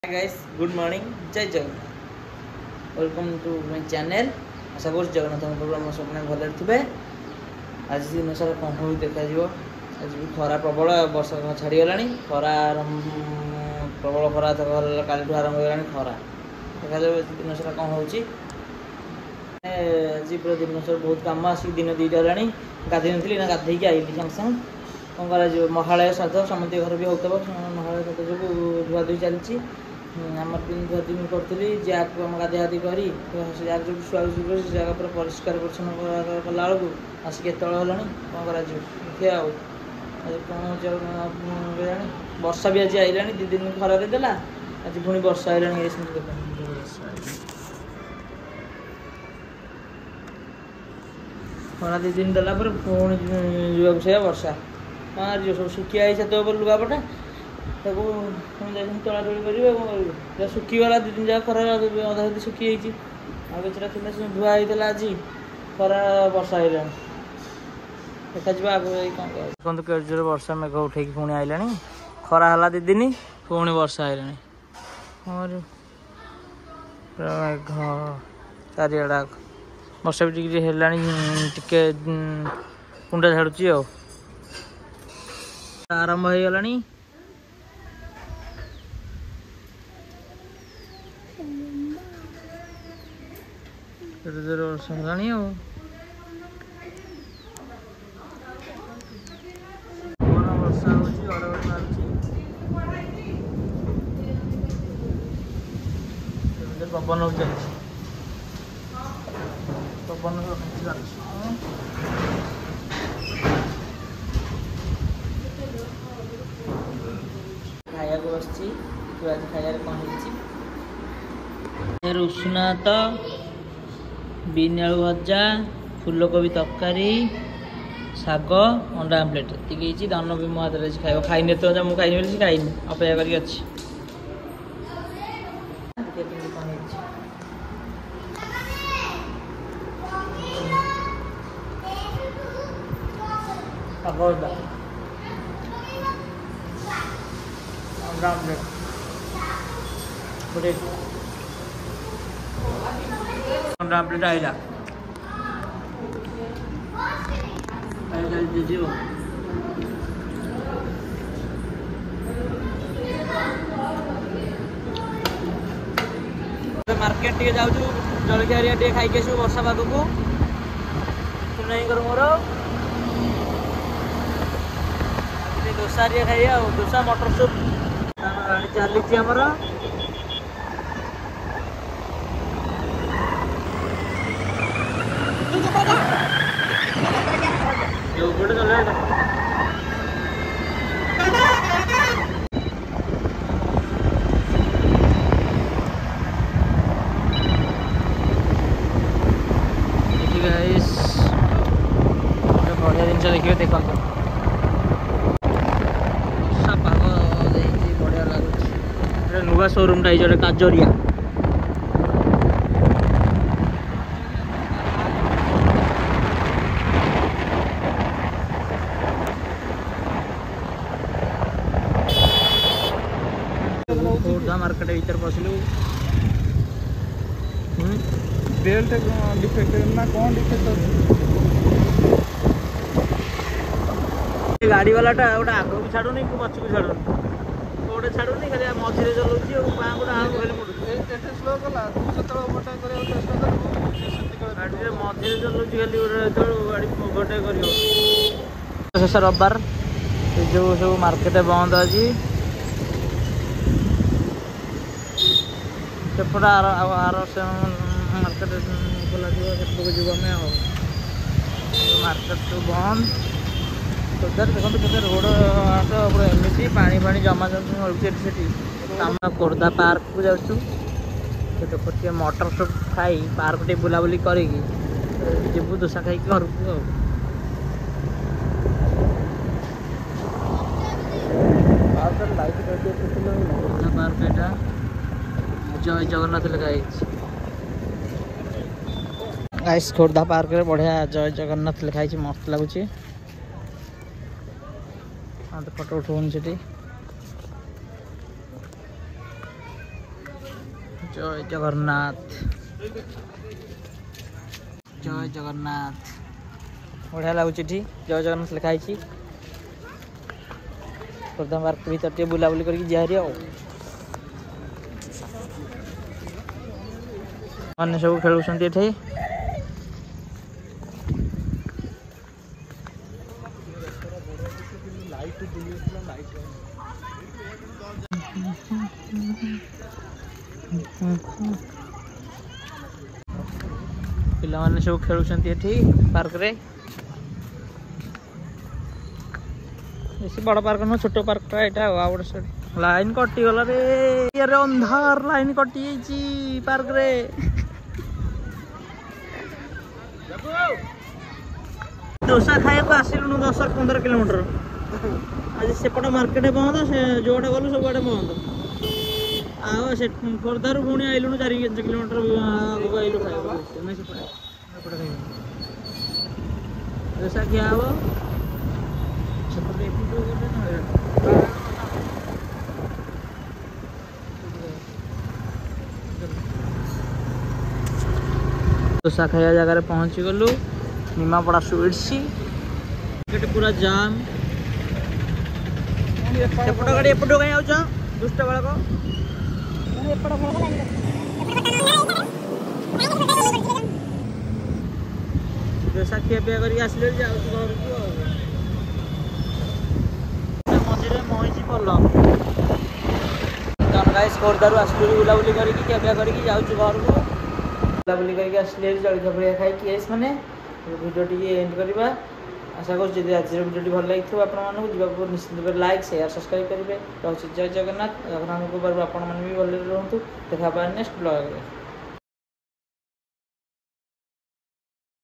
Hi guys, good morning. Jai Jagannath. Welcome to my channel. आशा करूँ Jagannath programme सबने भले थे। आज दिन सारा कौन हो देखा आज भी खरा प्रबल वर्षा छाड़ीगला खरा प्रबल खरा काली आरंभ होगा खरा देखा दिन सारा कौन हो आज पूरा दिन सारा बहुत कम आसिक दिन 2टा है गाधे नी ना गाधे आईली सागे सागे कौन कर महालय श्राद्ध समस्त घर भी होता महालय श्राद्ध जो धुआ धुई चलती आम धुआ धुई करी जैक आम गाधे करी जैक जो शुआ शुरू से जगह पूरा परिष्कार परिच्छन्न कला बेलू आसिक एत कौन कर देखिए आज कौन वर्षा भी आज आईला 2 दिन खरा देदेला आज पुणी वर्षा आईला खरा 2 दिन देला पुणी जुआ वर्षा हाँ जो सब सुखिया छत लुगापटा तला तोली कर सुखीगला 2 दिन जाक खरा अधा अधी सुखी आगेटा धुआ होता आज खरा वर्षा आईला देखा कौन देखो वर्षा मेघ उठे पुणी आईला खरा है 2 दिन पुणी वर्षा आईला और मेघ चारिड़ा वर्षा भी टे कुंडा झाड़ुची आरंभ हो गला जोर वर्षा है वर्षा हो पवन चलती पवन खाया बस आज खाया कौन उषुना तो बीन आलू भजा फूलकोबी तरकारी शाग अंडा आमलेट ये दान भी मो हाथ खाई खाई तो मुझे खाई खाई अपेक्षा करी अच्छी अंडा आमलेट अंडा आमलेट आईला मार्केट टे जाऊँ जलखिया टे खाई वर्षा पाग को नहीं कर मोर डोसा खाई डोसा मटर सूप चली आमर बढ़िया जिन देखिए देखो पाग बढ़िया लगुच नुआ शोरूम टाइम काजरिया मार्केट भीतर पसलु बेल्ट डिफेक्ट ना कौन डिफेक्ट गाड़ी वाला गोटे आग को छाड़ूनी पछ को छाड़ूनी गोटे छाड़ूनी खाली मझे चलाऊँ गोटे आग खाली स्लो कला गाड़ी मझे चलाऊँ खाली गाड़ी गोटे कर शेष रविवार जो सब मार्केट बंद अच्छी सेपट आर मार्केट खोल जी आम मार्केट तो बंद देखो केते रोड पूरा एमती पानी पानी जमा जमी खोर्धा पार्क को जाऊँ देखो मटर सूप खाई पार्क टे बुलाबुली कर जीवु दोसा खाई घर को खोर्धा पार्क यहाँ जय जगन्नाथ लिखाई गाइस खोर्धा पार्क रे बढ़िया जय जगन्नाथ लिखाई मस्त लगुच फोटो उठाऊनी से जय जगन्नाथ जय जगन्नाथ बढ़िया लगुच जय जगन्नाथ लिखाई प्रथम पार्क भर टे बुलाबुली करके जारी मैंने सब खेलुंट ये पिला माने सब खेलुंट ये पार्क रे बेसी बड़ पार्क न छोट पार्क यहाँ गोटे लाइन कटि गला रे यार अंधार लाइन कटि जाइए पार्क रे डोसा खाया को आसिलुनु 10-15 किलोमीटर आज सेपट मार्केट बंद से जोड़े गलु सब आड़े बंद आ से खोर्धारू पुणी आइलुनु 4-5 किलोमीटर आगू आइलु खाया डोसा क्या हम डोसा खाया जगह पहुंची गलु निमापड़ा स्वीट्स पूरा जाम एपट गाड़ी एपट कहीं आउच दुष्ट बालक डोसा खिया पिया करके आसिले घर मझे महिषी पल गाइस खोर्धारू आसलु बुलाबुली करके ଖିଆପିଆ କରିକି ଯାଉଛୁ ଘରକୁ बुलाबुली करके आसले जलखिया फलिया खाई मैंने वीडियो टी एंड करवा आशा करूँ आज वीडियो भल लगी आपको निश्चित लाइक शेयर सब्सक्राइब करेंगे रही जय जगन्नाथ जगन्नाथ आप भी भले रुहतु देखा नेक्स्ट ब्लॉग।